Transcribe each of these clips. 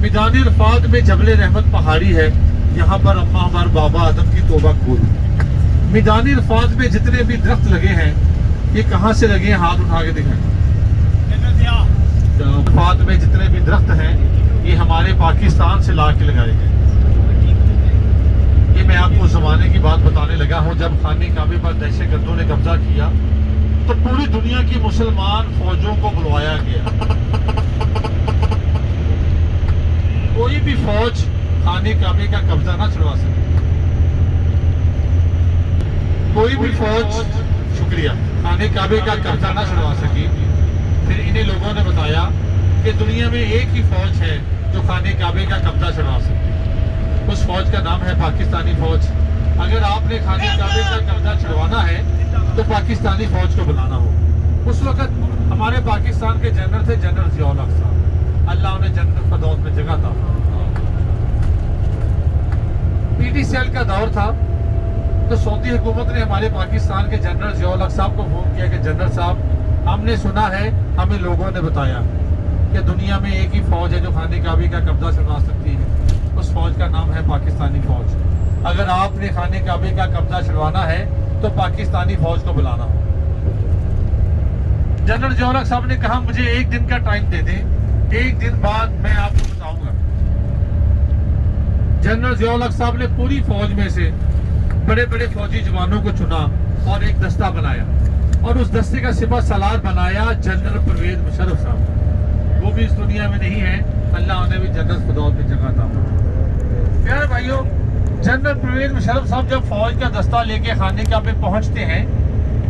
میدان عرفات میں جبل رحمت پہاڑی ہے، یہاں پر اما ہمارے بابا آدم کی توبہ قبول ہوئی۔ میدان عرفات میں جتنے بھی درخت لگے ہیں یہ کہاں سے لگے ہیں؟ ہاتھ اٹھا کے دکھائیں۔ عرفات میں جتنے بھی درخت ہیں یہ ہمارے پاکستان سے لا کے لگائے گئے۔ یہ میں آپ کو زمانے کی بات بتانے لگا ہوں، جب خانہ کعبے پر دہشت گردوں نے قبضہ کیا تو پوری دنیا کی مسلمان فوجوں کو بلوایا گیا۔ کوئی بھی فوج خانہ کعبے کا قبضہ نہ چھڑوا سکے، کوئی بھی فوج شکریہ خانہ کعبے کا قبضہ نہ چھڑوا سکی۔ پھر انہیں لوگوں نے بتایا کہ دنیا میں ایک ہی فوج ہے جو خانہ کعبے کا قبضہ چھڑوا سکتی، اس فوج کا نام ہے پاکستانی فوج۔ اگر آپ نے خانہ کعبے کا قبضہ چھڑوانا ہے تو پاکستانی فوج کو بلانا ہوگا۔ اس وقت ہمارے پاکستان کے جنرل تھے جنرل ضیاء الحق صاحب، اللہ انہیں جنت فردوس میں جگہ تھا۔ پی ٹی سی ایل کا دور تھا تو سعودی حکومت نے ہمارے پاکستان کے جنرل ضیاء الحق صاحب کو فون کیا کہ جنرل صاحب ہم نے سنا ہے، ہمیں لوگوں نے بتایا کہ دنیا میں ایک ہی فوج ہے جو خانہ کعبے کا قبضہ چھڑوا سکتی ہے، اس فوج کا نام ہے پاکستانی فوج۔ اگر آپ نے خانہ کعبے کا قبضہ چھڑوانا ہے تو پاکستانی فوج کو بلانا ہو۔ جنرل ضیاء الحق صاحب نے کہا مجھے ایک دن کا ٹائم دے دیں، ایک دن بعد میں آپ کو بتاؤں گا۔ جنرل ضیاء الحق صاحب نے پوری فوج میں سے بڑے بڑے فوجی جوانوں کو چنا اور ایک دستہ بنایا، اور اس دستے کا سپہ سالار بنایا جنرل پرویز مشرف صاحب۔ وہ بھی اس دنیا میں نہیں ہے، اللہ انہیں بھی جنت فردوس میں جگہ تھا۔ پیارے بھائیوں، جنرل پرویز مشرف صاحب جب فوج کا دستہ لے کے خانہ کعبے پہنچتے ہیں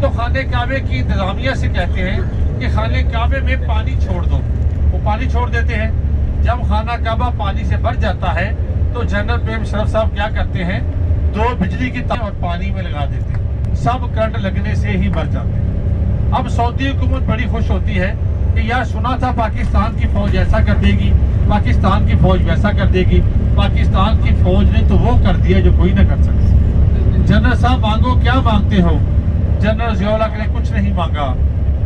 تو خانہ کعبے کی انتظامیہ سے کہتے ہیں کہ خانہ کعبے میں پانی چھوڑ دو۔ وہ پانی چھوڑ دیتے ہیں۔ جب خانہ کعبہ پانی سے بھر جاتا ہے تو جنرل پرویز مشرف صاحب کیا کرتے ہیں، دو بجلی کی تار اور پانی میں لگا دیتے ہیں، سب کرنٹ لگنے سے ہی مر جاتے ہیں۔ اب سعودی حکومت بڑی خوش ہوتی ہے کہ یار سنا تھا پاکستان کی فوج ایسا کر دے گی، پاکستان کی فوج ویسا کر دے گی، پاکستان کی فوج نے تو وہ کر دیا جو کوئی نہ کر سکے۔ جنرل صاحب مانگو کیا مانگتے ہو؟ جنرل ضیاء الحق نے کچھ نہیں مانگا۔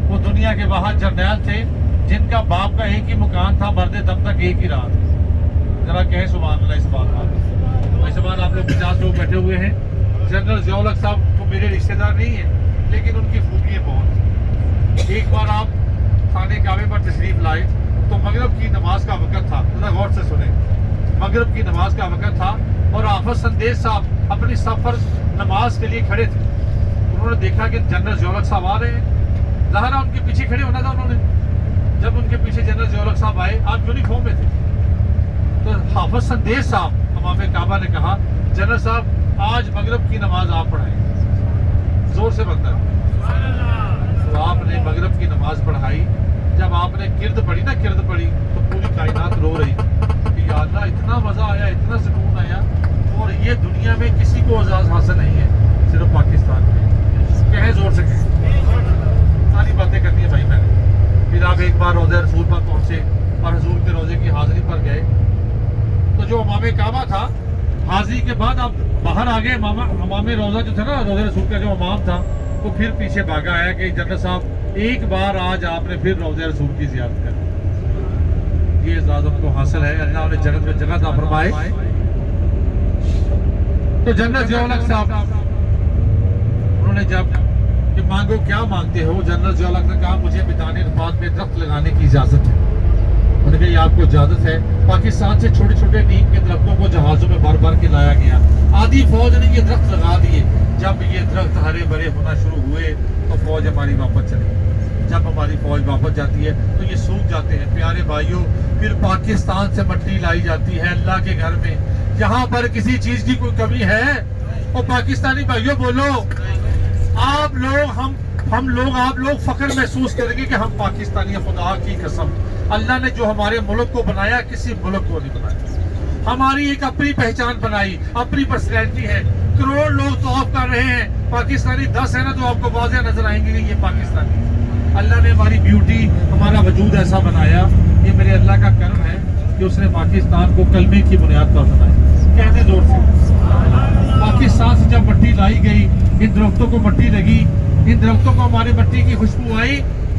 وہ دنیا کے باہر جرنیل تھے جن کا باپ کا ایک ہی مکان تھا، مرد دم تک ایک ہی رات۔ ذرا کہیں سبحان اللہ اس بات پر۔ اس بار آپ لوگ 50 لوگ بیٹھے ہوئے ہیں۔ جنرل ضیاء الحق صاحب کو میرے رشتہ دار نہیں ہیں لیکن ان کی خوبیاں بہت۔ ایک بار آپ خانہ کعبے پر تشریف لائے تو مغرب کی نماز کا وقت تھا، ذرا غور سے سنیں، مغرب کی نماز کا وقت تھا اور حافظ سندیش صاحب اپنی سفر نماز کے لیے کھڑے تھے۔ انہوں نے دیکھا کہ جنرل ضیاء الحق صاحب آ رہے ہیں، ظاہر ان کے پیچھے کھڑے ہونا تھا انہوں نے۔ جب ان کے پیچھے جنرل ضیاء الحق صاحب آئے، آپ یونیفارم میں تھے، تو حافظ سندیش صاحب امام کعبہ نے کہا جنرل صاحب آج مغرب کی نماز آپ پڑھائیں، زور سے بنتا ہے۔ تو آپ نے مغرب کی نماز پڑھائی۔ جب آپ نے کرد پڑھی نا، کرد پڑھی تو پوری کائنات رو رہی کہ یا اللہ اتنا مزہ آیا، اتنا سکون آیا، اور یہ دنیا میں کسی کو اعزاز حاصل نہیں ہے، صرف پاکستان میں۔ کہیں زور سے کہیں، ساری باتیں کرنی ہے بھائی میں نے۔ پھر آپ ایک بار روضہ رسول پر پہنچے اور حضور کے روزے کی حاضری پر گئے تو جو امام کعبہ تھا، حاضری کے بعد آپ باہر آ گئے، امام روزہ جو تھا نا، روزہ رسول کا جو امام تھا وہ پھر پیچھے بھاگا آیا کہ جنرل صاحب ایک بار آج آپ نے پھر روزہ رسول کی زیارت کر۔ یہ اعزاز ان کو حاصل ہے، اللہ نے جنت میں جگہ عطا فرمائے۔ تو جنرل ضیاء الحق صاحب انہوں نے جب کہ مانگو کیا مانگتے ہو، جنرل ضیاء الحق نے کہا مجھے میدان عرفات میں درخت لگانے کی اجازت ہے۔ انہوں نے کہا یہ آپ کو اجازت ہے۔ پاکستان سے چھوٹے چھوٹے نیم کے درختوں کو جہازوں میں بھر بھر کے لایا گیا۔ آدھی فوج نے یہ درخت لگا دیے۔ جب یہ درخت ہرے بھرے ہونا شروع ہوئے تو فوج ہماری واپس چلی۔ جب ہماری فوج واپس جاتی ہے تو یہ سوکھ جاتے ہیں۔ پیارے بھائیوں، پھر پاکستان سے مٹی لائی جاتی ہے اللہ کے گھر میں۔ یہاں پر کسی چیز کی کوئی کمی ہے؟ اور پاکستانی بھائیوں بولو، آپ لوگ ہم لوگ آپ لوگ فخر محسوس کریں گے کہ ہم پاکستانی، خدا کی قسم اللہ نے جو ہمارے ملک کو بنایا کسی ملک کو نہیں بنایا۔ ہماری ایک اپنی پہچان بنائی، اپنی پرسنالٹی ہے۔ کروڑ لوگ تو آپ کر رہے ہیں، پاکستانی 10 ہے نا تو آپ کو واضح نظر آئیں گے کہ یہ پاکستانی ہے۔ اللہ نے ہماری بیوٹی، ہمارا وجود ایسا بنایا، یہ میرے اللہ کا کرم ہے کہ اس نے پاکستان کو کلمے کی بنیاد پر بنایا۔ کہنے زور سے، پاکستان سے جب مٹی لائی گئی، ان درختوں کو مٹی لگی، ان درختوں کو ہماری مٹی کی خوشبو آئی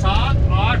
7, 8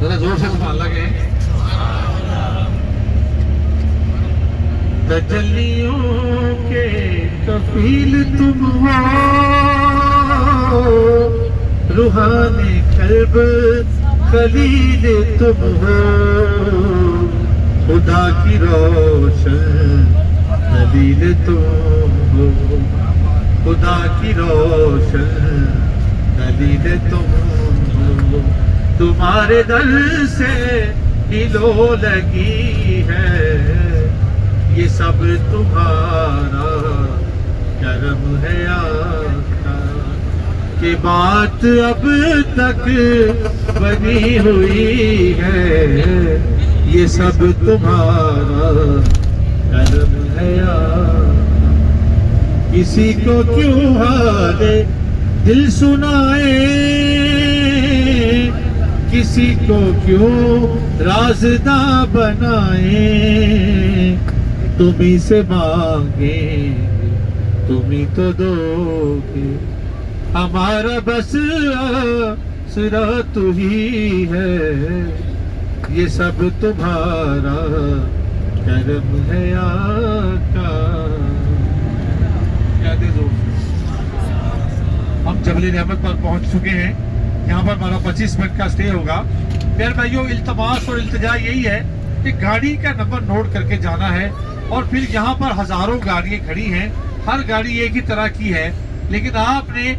ذرا زور سے سبحان اللہ کہیں. تجلیوں کے کفیل تم ہو، روحانی قلب خلیل تم ہو، خدا کی روشن دلیل تم ہو، خدا کی روشن دلیل تم ہو. تمہارے در سے ہی لو لگی ہے، یہ سب تمہارا کرم ہے آقا. کہ بات اب تک بنی ہوئی ہے، یہ سب تمہارا کرم ہے آقا. کسی کو کیوں حال دل سنائے، کسی کو کیوں رازداں بنائے، تمہیں سے مانگیں تمہیں تو دو گے، ہمارا بس آسرا تو ہی ہے، یہ سب تمہارا کرم ہے آقا. ہم جبل رحمت پر پہنچ چکے ہیں. یہاں پر ہمارا 25 منٹ کا سٹے ہوگا. پیارے بھائیوں، التماس اور التجا یہی ہے کہ گاڑی کا نمبر نوٹ کر کے جانا ہے. اور پھر یہاں پر ہزاروں گاڑیاں کھڑی ہیں، ہر گاڑی ایک ہی طرح کی ہے، لیکن آپ نے